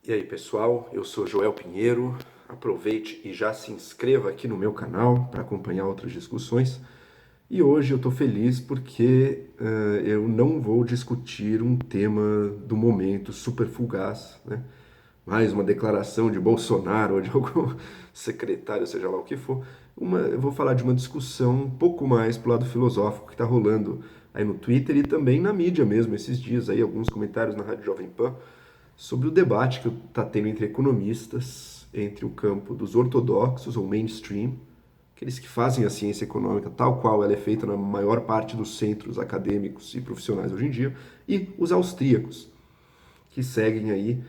E aí pessoal, eu sou Joel Pinheiro, aproveite e já se inscreva aqui no meu canal para acompanhar outras discussões. E hoje eu estou feliz porque eu não vou discutir um tema do momento super fugaz, né? Mais uma declaração de Bolsonaro ou de algum secretário, seja lá o que for. Eu vou falar de uma discussão um pouco mais pro lado filosófico que está rolando aí no Twitter e também na mídia mesmo esses dias aí, alguns comentários na Rádio Jovem Pan sobre o debate que está tendo entre economistas, entre o campo dos ortodoxos ou mainstream, aqueles que fazem a ciência econômica tal qual ela é feita na maior parte dos centros acadêmicos e profissionais hoje em dia, e os austríacos, que seguem aí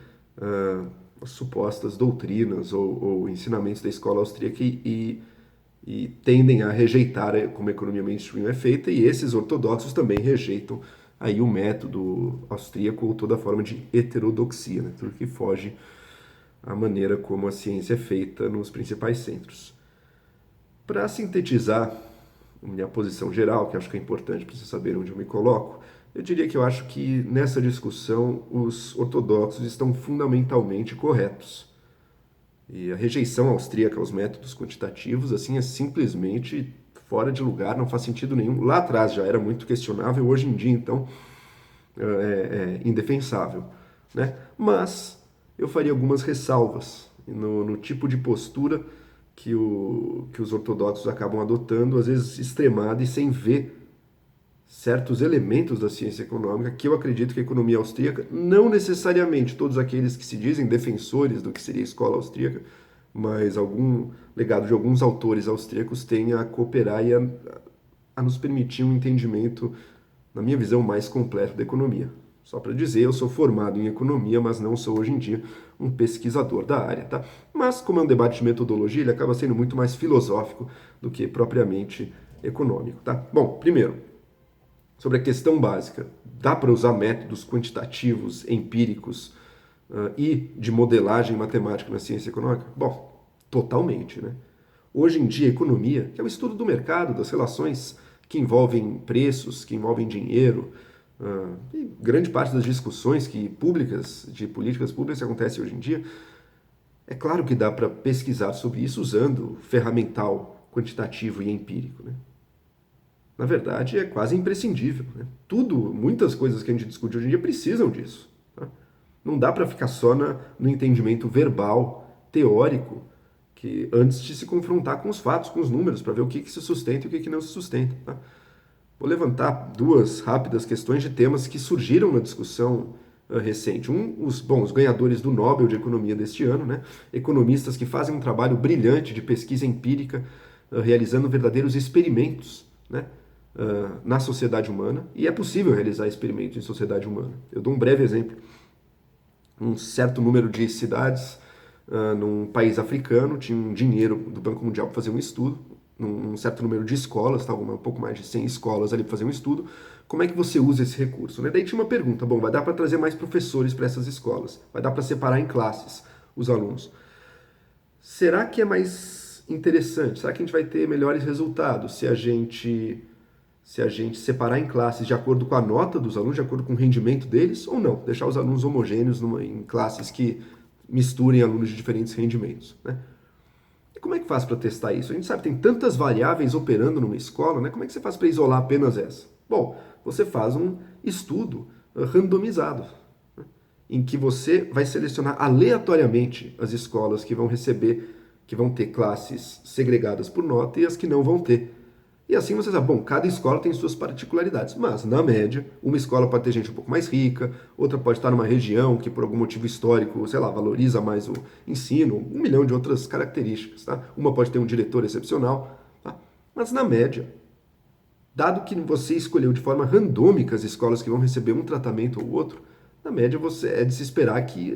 as supostas doutrinas ou ensinamentos da escola austríaca e tendem a rejeitar como a economia mainstream é feita, e esses ortodoxos também rejeitam aí o método austríaco ou toda forma de heterodoxia, né? Tudo que foge à maneira como a ciência é feita nos principais centros. Para sintetizar minha posição geral, que acho que é importante para vocês saberem onde eu me coloco, eu diria que eu acho que nessa discussão os ortodoxos estão fundamentalmente corretos. E a rejeição austríaca aos métodos quantitativos, assim, é simplesmente fora de lugar, não faz sentido nenhum. Lá atrás já era muito questionável, hoje em dia, então, é indefensável, né? Mas eu faria algumas ressalvas no tipo de postura que os ortodoxos acabam adotando, às vezes extremada e sem ver certos elementos da ciência econômica que eu acredito que a economia austríaca, não necessariamente todos aqueles que se dizem defensores do que seria a escola austríaca, mas algum legado de alguns autores austríacos tem a cooperar e a nos permitir um entendimento, na minha visão, mais completo da economia. Só para dizer, eu sou formado em economia, mas não sou hoje em dia um pesquisador da área, tá? Mas como é um debate de metodologia, ele acaba sendo muito mais filosófico do que propriamente econômico, tá? Bom, primeiro, sobre a questão básica, dá para usar métodos quantitativos, empíricos e de modelagem matemática na ciência econômica? Bom, totalmente, né? Hoje em dia, a economia, que é o estudo do mercado, das relações que envolvem preços, que envolvem dinheiro, e grande parte das discussões públicas, de políticas públicas que acontecem hoje em dia, é claro que dá para pesquisar sobre isso usando ferramental quantitativo e empírico, né? Na verdade, é quase imprescindível, né? Muitas coisas que a gente discute hoje em dia precisam disso, tá? Não dá para ficar só no entendimento verbal, teórico, que antes de se confrontar com os fatos, com os números, para ver o que se sustenta e o que não se sustenta, tá? Vou levantar duas rápidas questões de temas que surgiram na discussão recente. Os ganhadores do Nobel de Economia deste ano, né? Economistas que fazem um trabalho brilhante de pesquisa empírica, realizando verdadeiros experimentos, né? Na sociedade humana, e é possível realizar experimentos em sociedade humana. Eu dou um breve exemplo. Um certo número de cidades num país africano tinham dinheiro do Banco Mundial para fazer um estudo, num certo número de escolas, tá, um pouco mais de 100 escolas ali para fazer um estudo. Como é que você usa esse recurso, né? Daí tinha uma pergunta, bom, vai dar para trazer mais professores para essas escolas? Vai dar para separar em classes os alunos? Será que é mais interessante? Será que a gente vai ter melhores resultados se a gente separar em classes de acordo com a nota dos alunos, de acordo com o rendimento deles, ou não? Deixar os alunos homogêneos em classes que misturem alunos de diferentes rendimentos, né? E como é que faz para testar isso? A gente sabe que tem tantas variáveis operando numa escola, né? Como é que você faz para isolar apenas essa? Bom, você faz um estudo randomizado, né? Em que você vai selecionar aleatoriamente as escolas que vão ter classes segregadas por nota e as que não vão ter. E assim você sabe, bom, cada escola tem suas particularidades, mas na média, uma escola pode ter gente um pouco mais rica, outra pode estar numa região que por algum motivo histórico, sei lá, valoriza mais o ensino, 1 milhão de outras características, tá? Uma pode ter um diretor excepcional, tá? Mas na média, dado que você escolheu de forma randômica as escolas que vão receber um tratamento ou outro, na média é de se esperar que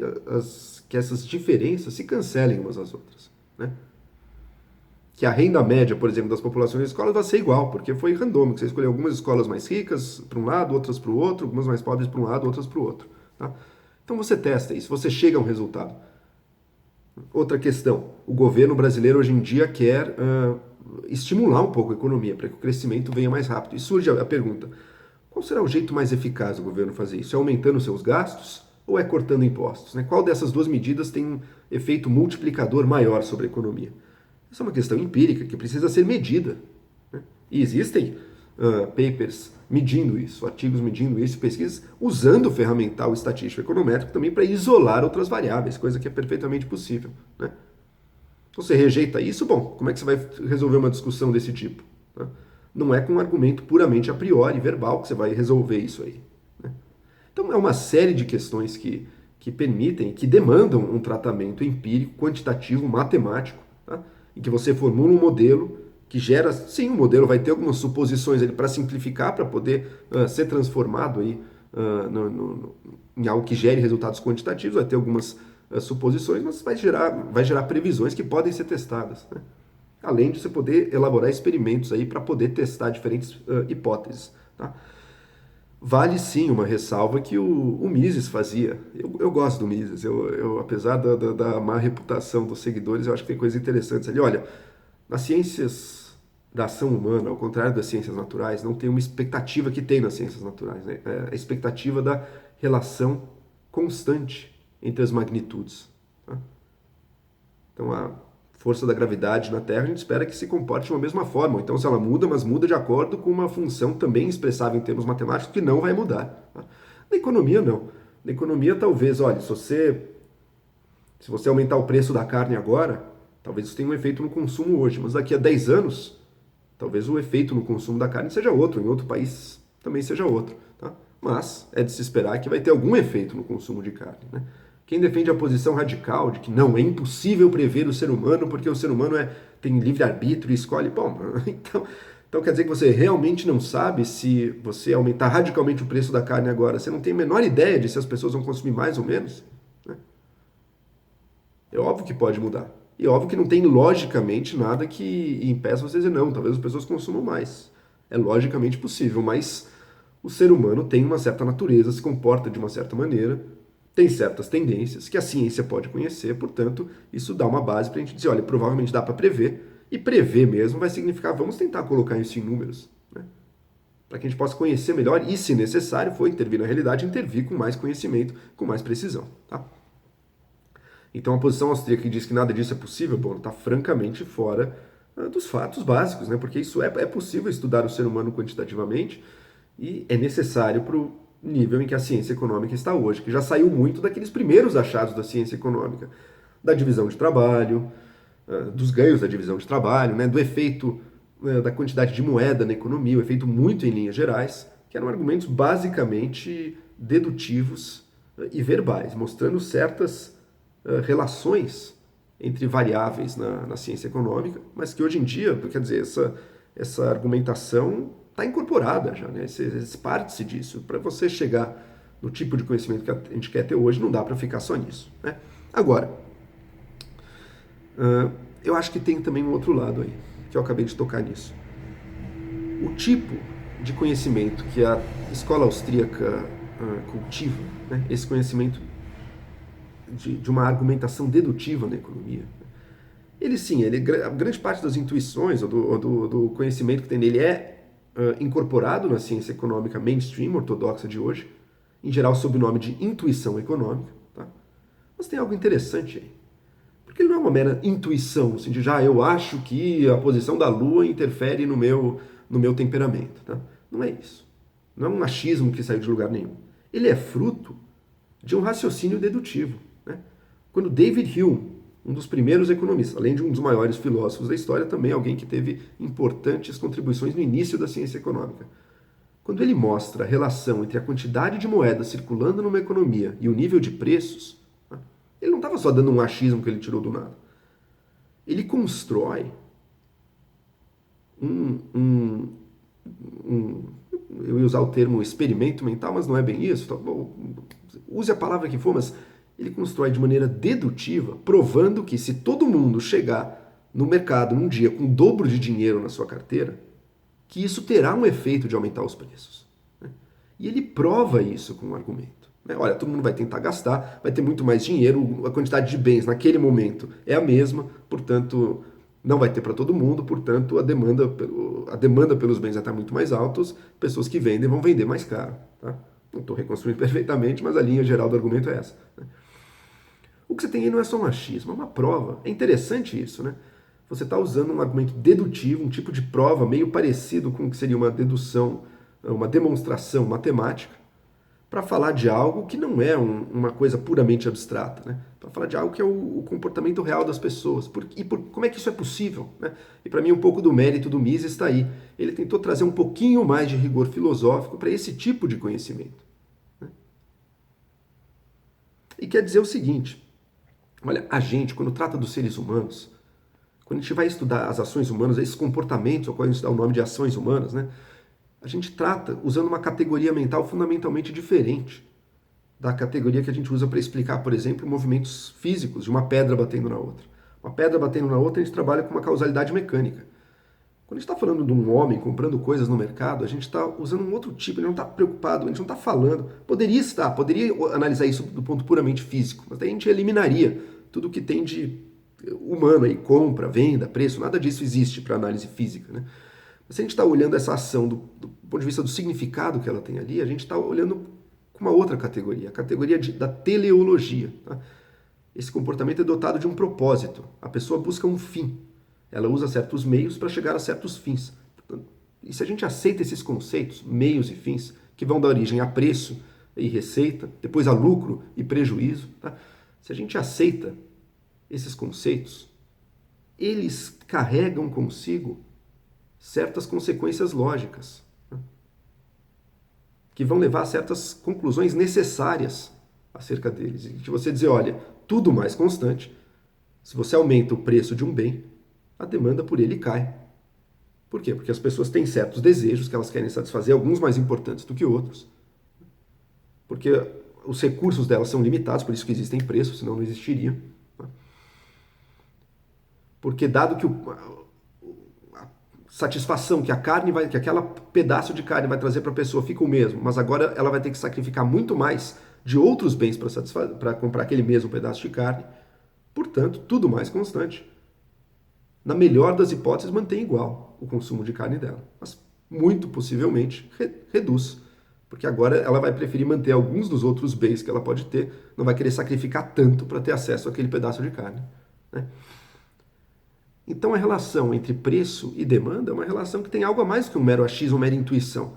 essas diferenças se cancelem umas às outras, né? Que a renda média, por exemplo, das populações das escolas vai ser igual, porque foi randômico. Você escolheu algumas escolas mais ricas para um lado, outras para o outro, algumas mais pobres para um lado, outras para o outro, tá? Então você testa isso, você chega a um resultado. Outra questão, o governo brasileiro hoje em dia quer estimular um pouco a economia para que o crescimento venha mais rápido. E surge a pergunta, qual será o jeito mais eficaz do governo fazer isso? É aumentando seus gastos? ou é cortando impostos? Né? Qual dessas duas medidas tem um efeito multiplicador maior sobre a economia? Essa é uma questão empírica que precisa ser medida. Né? E existem papers medindo isso, artigos medindo isso, pesquisas usando o ferramental estatístico econométrico também para isolar outras variáveis, coisa que é perfeitamente possível. Né? Você rejeita isso, bom, como é que você vai resolver uma discussão desse tipo? Né? Não é com um argumento puramente a priori, verbal, que você vai resolver isso aí. Né? Então é uma série de questões que permitem, que demandam um tratamento empírico, quantitativo, matemático, tá? Em que você formula um modelo que gera, sim, o modelo vai ter algumas suposições para simplificar, para poder ser transformado aí, em algo que gere resultados quantitativos, vai ter algumas suposições, mas vai gerar previsões que podem ser testadas. Né? Além de você poder elaborar experimentos aí para poder testar diferentes hipóteses. Tá? Vale sim uma ressalva que o Mises fazia. Eu gosto do Mises, apesar da má reputação dos seguidores, eu acho que tem coisas interessantes ali. Olha, nas ciências da ação humana, ao contrário das ciências naturais, não tem uma expectativa que tem nas ciências naturais. Né? É a expectativa da relação constante entre as magnitudes. Tá? Então, a força da gravidade na Terra, a gente espera que se comporte de uma mesma forma. Então, se ela muda, mas muda de acordo com uma função também expressável em termos matemáticos, que não vai mudar. Tá? Na economia, não. Na economia, talvez, olha, se você aumentar o preço da carne agora, talvez isso tenha um efeito no consumo hoje, mas daqui a 10 anos, talvez o efeito no consumo da carne seja outro, em outro país também seja outro. Tá? Mas é de se esperar que vai ter algum efeito no consumo de carne. Né? Quem defende a posição radical de que não, é impossível prever o ser humano porque o ser humano tem livre-arbítrio e escolhe, bom, então quer dizer que você realmente não sabe se você aumentar radicalmente o preço da carne agora, você não tem a menor ideia de se as pessoas vão consumir mais ou menos? Né? É óbvio que pode mudar. E é óbvio que não tem logicamente nada que impeça você dizer não, talvez as pessoas consumam mais. É logicamente possível, mas o ser humano tem uma certa natureza, se comporta de uma certa maneira, tem certas tendências que a ciência pode conhecer, portanto, isso dá uma base para a gente dizer, olha, provavelmente dá para prever, e prever mesmo vai significar, vamos tentar colocar isso em números, né? Para que a gente possa conhecer melhor e, se necessário, for intervir na realidade, intervir com mais conhecimento, com mais precisão. Tá? Então a posição austríaca que diz que nada disso é possível, bom, está francamente fora dos fatos básicos, né? Porque isso é possível estudar o ser humano quantitativamente e é necessário para o nível em que a ciência econômica está hoje, que já saiu muito daqueles primeiros achados da ciência econômica, da divisão de trabalho, dos ganhos da divisão de trabalho, né? Do efeito da quantidade de moeda na economia, o efeito muito em linhas gerais, que eram argumentos basicamente dedutivos e verbais, mostrando certas relações entre variáveis na ciência econômica, mas que hoje em dia, quer dizer, essa argumentação está incorporada já, né? Parte-se disso. Para você chegar no tipo de conhecimento que a gente quer ter hoje, não dá para ficar só nisso. Né? Agora, eu acho que tem também um outro lado aí, que eu acabei de tocar nisso. O tipo de conhecimento que a escola austríaca cultiva, né? Esse conhecimento de uma argumentação dedutiva na economia, a grande parte das intuições ou do conhecimento que tem nele é incorporado na ciência econômica mainstream, ortodoxa de hoje, em geral sob o nome de intuição econômica. Tá? Mas tem algo interessante aí. Porque ele não é uma mera intuição, assim, de eu acho que a posição da Lua interfere no meu temperamento. Tá? Não é isso. Não é um achismo que saiu de lugar nenhum. Ele é fruto de um raciocínio dedutivo. Né? Quando David Hume, um dos primeiros economistas, além de um dos maiores filósofos da história, também alguém que teve importantes contribuições no início da ciência econômica. Quando ele mostra a relação entre a quantidade de moedas circulando numa economia e o nível de preços, ele não estava só dando um achismo que ele tirou do nada. Ele constrói eu ia usar o termo experimento mental, mas não é bem isso. Use a palavra que for, mas ele constrói de maneira dedutiva, provando que se todo mundo chegar no mercado num dia com o dobro de dinheiro na sua carteira, que isso terá um efeito de aumentar os preços. Né? E ele prova isso com um argumento. Né? Olha, todo mundo vai tentar gastar, vai ter muito mais dinheiro, a quantidade de bens naquele momento é a mesma, portanto, não vai ter para todo mundo, portanto, a demanda pelos bens vai estar muito mais alta, pessoas que vendem vão vender mais caro. Tá? Não estou reconstruindo perfeitamente, mas a linha geral do argumento é essa. Né? O que você tem aí não é só um achismo, é uma prova. É interessante isso, né? Você está usando um argumento dedutivo, um tipo de prova meio parecido com o que seria uma dedução, uma demonstração matemática, para falar de algo que não é uma coisa puramente abstrata, né? Para falar de algo que é o comportamento real das pessoas. Como é que isso é possível? Né? E para mim um pouco do mérito do Mises está aí. Ele tentou trazer um pouquinho mais de rigor filosófico para esse tipo de conhecimento. Né? E quer dizer o seguinte, olha, a gente, quando trata dos seres humanos, quando a gente vai estudar as ações humanas, esses comportamentos, ao qual a gente dá o nome de ações humanas, né? A gente trata usando uma categoria mental fundamentalmente diferente da categoria que a gente usa para explicar, por exemplo, movimentos físicos de uma pedra batendo na outra. Uma pedra batendo na outra, a gente trabalha com uma causalidade mecânica. Quando a gente está falando de um homem comprando coisas no mercado, a gente está usando um outro tipo, ele não está preocupado, a gente não está falando. Poderia analisar isso do ponto puramente físico, mas daí a gente eliminaria tudo que tem de humano aí, compra, venda, preço, nada disso existe para análise física, né? Se a gente está olhando essa ação do ponto de vista do significado que ela tem ali, a gente está olhando com uma outra categoria, a categoria da teleologia. Tá? Esse comportamento é dotado de um propósito. A pessoa busca um fim. Ela usa certos meios para chegar a certos fins. E se a gente aceita esses conceitos, meios e fins, que vão dar origem a preço e receita, depois a lucro e prejuízo, tá? Se a gente aceita esses conceitos, eles carregam consigo certas consequências lógicas, né? Que vão levar a certas conclusões necessárias acerca deles. E de você dizer, olha, tudo mais constante, se você aumenta o preço de um bem, a demanda por ele cai. Por quê? Porque as pessoas têm certos desejos que elas querem satisfazer, alguns mais importantes do que outros. Porque os recursos delas são limitados, por isso que existem preços, senão não existiriam. Porque dado que satisfação que que aquela pedaço de carne vai trazer para a pessoa fica o mesmo, mas agora ela vai ter que sacrificar muito mais de outros bens para comprar aquele mesmo pedaço de carne. Portanto, tudo mais constante. Na melhor das hipóteses, mantém igual o consumo de carne dela, mas muito possivelmente reduz, porque agora ela vai preferir manter alguns dos outros bens que ela pode ter, não vai querer sacrificar tanto para ter acesso àquele pedaço de carne, né? Então a relação entre preço e demanda é uma relação que tem algo a mais que um mero achismo, uma mera intuição.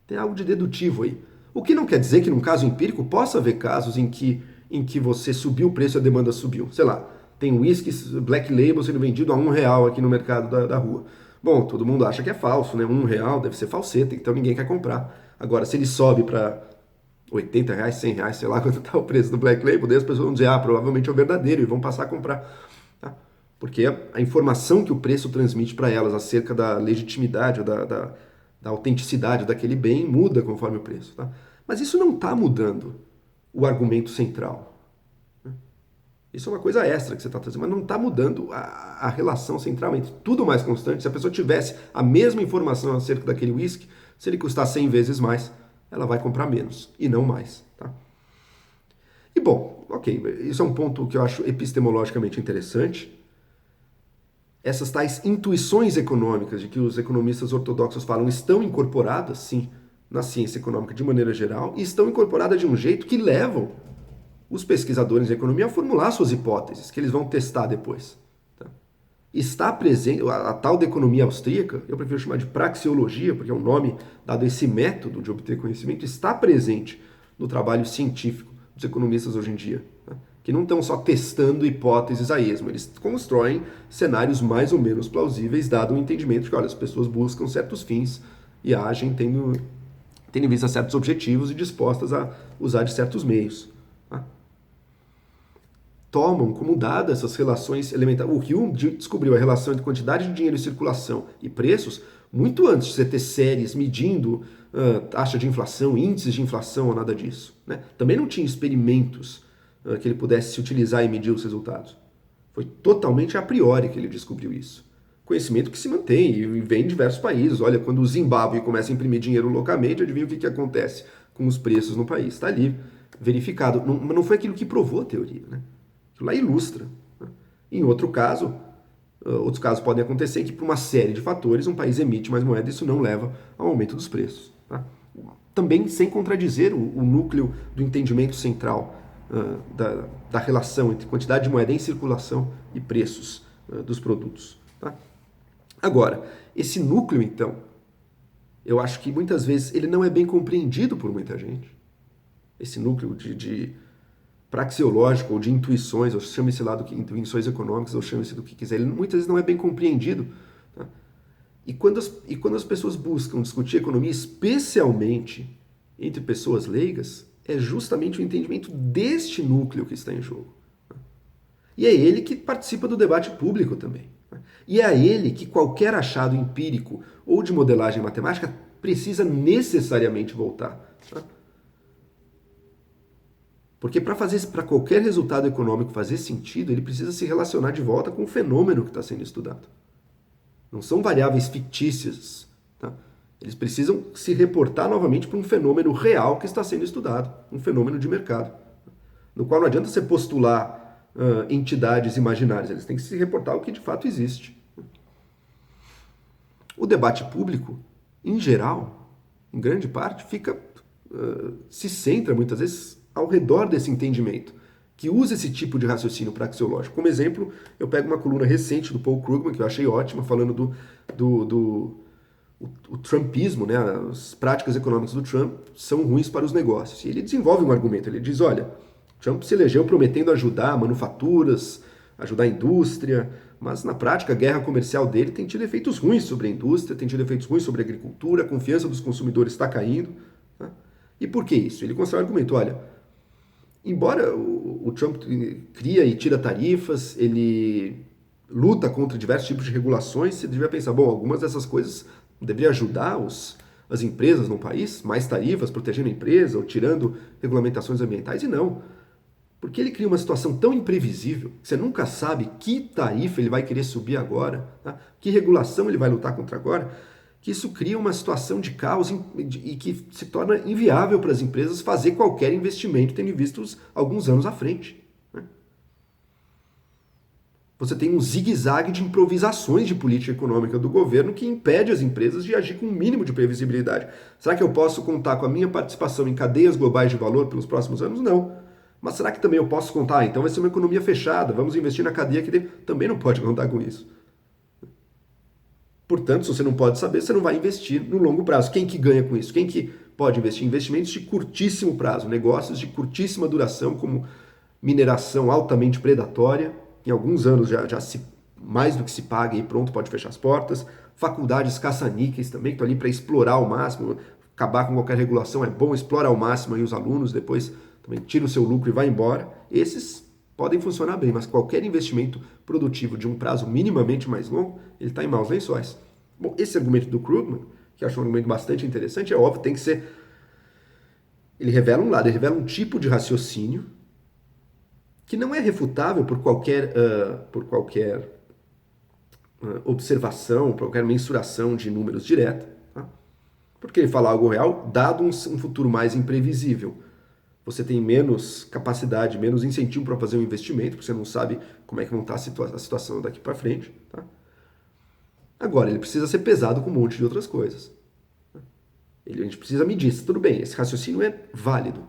Tem algo de dedutivo aí. O que não quer dizer que num caso empírico possa haver casos em que você subiu o preço e a demanda subiu. Sei lá, tem whisky Black Label sendo vendido a R$1 aqui no mercado da rua. Bom, todo mundo acha que é falso, né? R$1 deve ser falseta, então ninguém quer comprar. Agora, se ele sobe para R$80, R$100, sei lá quanto está o preço do Black Label, daí as pessoas vão dizer, provavelmente é o verdadeiro e vão passar a comprar. Tá? Porque a informação que o preço transmite para elas acerca da legitimidade, ou da autenticidade daquele bem muda conforme o preço. Tá? Mas isso não está mudando o argumento central. Isso é uma coisa extra que você está trazendo, mas não está mudando a relação central entre tudo mais constante. Se a pessoa tivesse a mesma informação acerca daquele whisky, se ele custar 100 vezes mais, ela vai comprar menos e não mais. Tá? E bom, ok, isso é um ponto que eu acho epistemologicamente interessante. Essas tais intuições econômicas de que os economistas ortodoxos falam estão incorporadas, sim, na ciência econômica de maneira geral, e estão incorporadas de um jeito que levam os pesquisadores de economia a formular suas hipóteses, que eles vão testar depois. Tá? Está presente, a tal da economia austríaca, eu prefiro chamar de praxeologia, porque é um nome dado a esse método de obter conhecimento, está presente no trabalho científico dos economistas hoje em dia. Tá? Que não estão só testando hipóteses a esmo, eles constroem cenários mais ou menos plausíveis, dado o entendimento de que, olha, as pessoas buscam certos fins e agem tendo em vista certos objetivos e dispostas a usar de certos meios. Tá? Tomam como dadas essas relações elementares. O Hume descobriu a relação entre quantidade de dinheiro em circulação e preços muito antes de você ter séries medindo taxa de inflação, índices de inflação ou nada disso. Né? Também não tinha experimentos que ele pudesse utilizar e medir os resultados. Foi totalmente a priori que ele descobriu isso. Conhecimento que se mantém e vem em diversos países. Olha, quando o Zimbábue começa a imprimir dinheiro loucamente, adivinha o que acontece com os preços no país. Está ali, verificado. Mas não foi aquilo que provou a teoria. Né? Aquilo lá ilustra. Né? Em outros casos podem acontecer que por uma série de fatores um país emite mais moeda e isso não leva ao aumento dos preços. Tá? também sem contradizer o núcleo do entendimento central da relação entre quantidade de moeda em circulação e preços dos produtos. Tá? Agora, esse núcleo, então, eu acho que muitas vezes ele não é bem compreendido por muita gente. Esse núcleo de praxeológico ou de intuições, ou chame-se lá do que intuições econômicas, ou chame-se do que quiser, ele muitas vezes não é bem compreendido. Tá? E quando as pessoas buscam discutir economia, especialmente entre pessoas leigas, é justamente o entendimento deste núcleo que está em jogo. E é ele que participa do debate público também. E é a ele que qualquer achado empírico ou de modelagem matemática precisa necessariamente voltar. Porque para qualquer resultado econômico fazer sentido, ele precisa se relacionar de volta com o fenômeno que está sendo estudado. Não são variáveis fictícias. Tá? Eles precisam se reportar novamente para um fenômeno real que está sendo estudado, um fenômeno de mercado, no qual não adianta você postular entidades imaginárias, eles têm que se reportar ao que de fato existe. O debate público, em geral, em grande parte, se centra muitas vezes ao redor desse entendimento, que usa esse tipo de raciocínio praxeológico. Como exemplo, eu pego uma coluna recente do Paul Krugman, que eu achei ótima, falando o trumpismo, né? As práticas econômicas do Trump são ruins para os negócios. E ele desenvolve um argumento, ele diz, olha, Trump se elegeu prometendo ajudar manufaturas, ajudar a indústria, mas na prática a guerra comercial dele tem tido efeitos ruins sobre a indústria, tem tido efeitos ruins sobre a agricultura, a confiança dos consumidores está caindo. Tá? E por que isso? Ele constrói um argumento, olha, embora o Trump cria e tira tarifas, ele luta contra diversos tipos de regulações, você deveria pensar, bom, algumas dessas coisas deveriam ajudar as empresas no país, mais tarifas, protegendo a empresa ou tirando regulamentações ambientais, e não. Porque ele cria uma situação tão imprevisível, que você nunca sabe que tarifa ele vai querer subir agora, tá? Que regulação ele vai lutar contra agora, que isso cria uma situação de caos e que se torna inviável para as empresas fazer qualquer investimento, tendo visto alguns anos à frente. Né? Você tem um zigue-zague de improvisações de política econômica do governo que impede as empresas de agir com um mínimo de previsibilidade. Será que eu posso contar com a minha participação em cadeias globais de valor pelos próximos anos? Não. Mas será que também eu posso contar? Então vai ser uma economia fechada, vamos investir na cadeia que também não pode contar com isso. Portanto, se você não pode saber, você não vai investir no longo prazo. Quem que ganha com isso? Quem que pode investir? Investimentos de curtíssimo prazo, negócios de curtíssima duração, como mineração altamente predatória, em alguns anos já mais do que se paga e pronto, pode fechar as portas. Faculdades caça-níqueis também, que estão ali para explorar ao máximo, acabar com qualquer regulação, é bom, explora ao máximo aí os alunos, depois também tira o seu lucro e vai embora. Esses podem funcionar bem, mas qualquer investimento produtivo de um prazo minimamente mais longo, ele está em maus lençóis. Bom, esse argumento do Krugman, que eu acho um argumento bastante interessante, é óbvio, tem que ser... Ele revela um lado, ele revela um tipo de raciocínio que não é refutável por qualquer observação, por qualquer mensuração de números direta, tá? Porque ele fala algo real, dado um futuro mais imprevisível. Você tem menos capacidade, menos incentivo para fazer um investimento, porque você não sabe como é que vão estar a situação daqui para frente. Tá? Agora, ele precisa ser pesado com um monte de outras coisas. A gente precisa medir. Tudo bem, esse raciocínio é válido.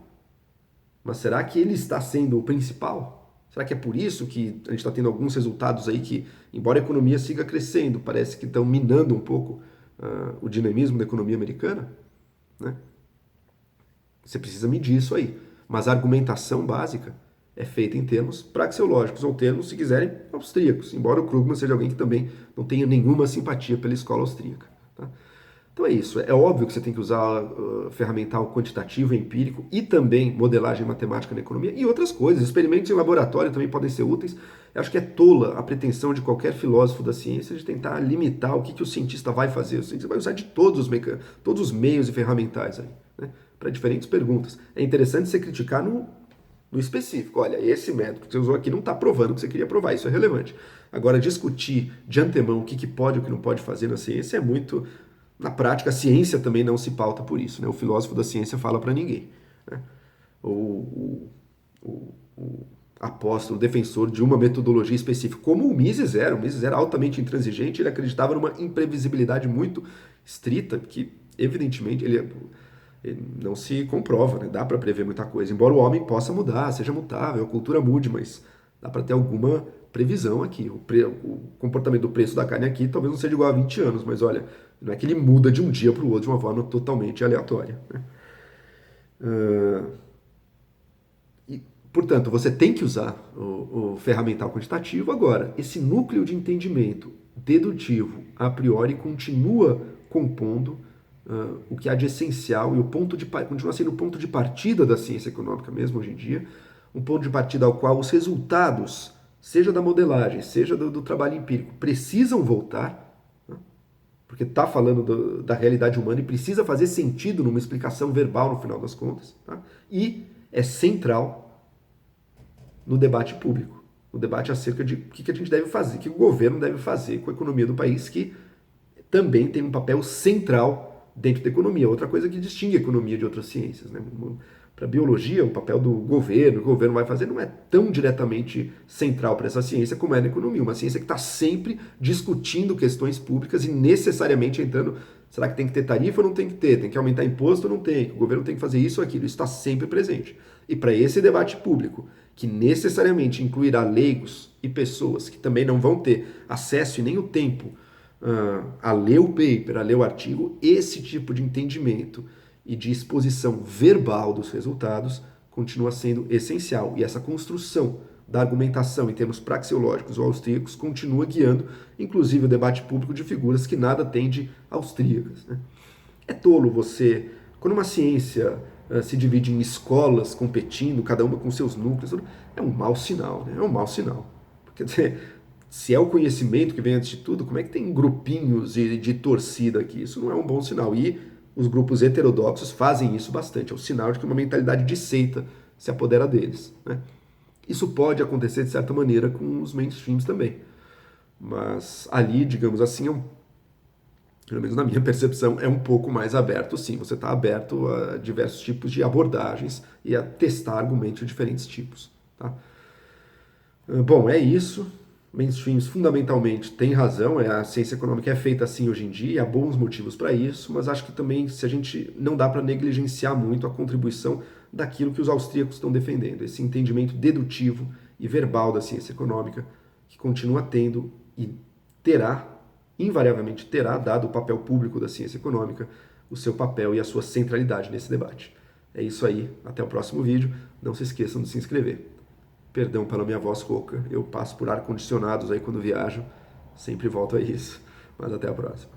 Mas será que ele está sendo o principal? Será que é por isso que a gente está tendo alguns resultados aí que, embora a economia siga crescendo, parece que estão minando um pouco o dinamismo da economia americana? Né? Você precisa medir isso aí. Mas a argumentação básica é feita em termos praxeológicos, ou termos, se quiserem, austríacos, embora o Krugman seja alguém que também não tenha nenhuma simpatia pela escola austríaca. Tá? Então é isso. É óbvio que você tem que usar ferramental quantitativo e empírico e também modelagem matemática na economia e outras coisas. Experimentos em laboratório também podem ser úteis. Eu acho que é tola a pretensão de qualquer filósofo da ciência de tentar limitar o que o cientista vai fazer. O cientista vai usar de todos os meios e ferramentais aí, né? Para diferentes perguntas. É interessante você criticar no específico. Olha, esse método que você usou aqui não está provando o que você queria provar, isso é relevante. Agora, discutir de antemão o que pode e o que não pode fazer na ciência é muito... Na prática, a ciência também não se pauta por isso, né? O filósofo da ciência fala para ninguém. Né? O apóstolo, defensor de uma metodologia específica, como o Mises era altamente intransigente, ele acreditava numa imprevisibilidade muito estrita, que evidentemente Não se comprova, né? Dá para prever muita coisa. Embora o homem possa mudar, seja mutável, a cultura mude, mas dá para ter alguma previsão aqui. O comportamento do preço da carne aqui talvez não seja igual a 20 anos, mas olha, não é que ele muda de um dia para o outro de uma forma totalmente aleatória, né? E, portanto, você tem que usar o ferramental quantitativo. Agora, esse núcleo de entendimento dedutivo a priori continua compondo o que há de essencial e continua sendo o ponto de partida da ciência econômica mesmo hoje em dia, um ponto de partida ao qual os resultados, seja da modelagem, seja do trabalho empírico, precisam voltar, né? Porque está falando da realidade humana e precisa fazer sentido numa explicação verbal no final das contas, tá? E é central no debate público, no debate acerca de o que a gente deve fazer, o que o governo deve fazer com a economia do país, que também tem um papel central dentro da economia. Outra coisa que distingue a economia de outras ciências, né? Para a biologia, o papel do governo, o que o governo vai fazer, não é tão diretamente central para essa ciência como é na economia. Uma ciência que está sempre discutindo questões públicas e necessariamente entrando, será que tem que ter tarifa ou não tem que ter? Tem que aumentar imposto ou não tem? O governo tem que fazer isso ou aquilo? Isso está sempre presente. E para esse debate público, que necessariamente incluirá leigos e pessoas que também não vão ter acesso e nem o tempo a ler o paper, a ler o artigo, esse tipo de entendimento e de exposição verbal dos resultados continua sendo essencial. E essa construção da argumentação em termos praxeológicos ou austríacos continua guiando, inclusive, o debate público de figuras que nada têm de austríacas, né? É tolo você, quando uma ciência se divide em escolas competindo, cada uma com seus núcleos, é um mau sinal, né? É um mau sinal. Quer dizer, se é o conhecimento que vem antes de tudo, como é que tem grupinhos de torcida aqui? Isso não é um bom sinal. E os grupos heterodoxos fazem isso bastante. É o sinal de que uma mentalidade de seita se apodera deles, né? Isso pode acontecer, de certa maneira, com os mainstreams também. Mas ali, digamos assim, pelo menos na minha percepção, é um pouco mais aberto, sim. Você está aberto a diversos tipos de abordagens e a testar argumentos de diferentes tipos, tá? Bom, é isso. Mainstreams fundamentalmente têm razão, a ciência econômica é feita assim hoje em dia, há bons motivos para isso, mas acho que também se a gente não dá para negligenciar muito a contribuição daquilo que os austríacos estão defendendo, esse entendimento dedutivo e verbal da ciência econômica, que continua tendo e terá, invariavelmente terá, dado o papel público da ciência econômica, o seu papel e a sua centralidade nesse debate. É isso aí, até o próximo vídeo, não se esqueçam de se inscrever. Perdão pela minha voz rouca, eu passo por ar-condicionados aí quando viajo, sempre volto a isso. Mas até a próxima.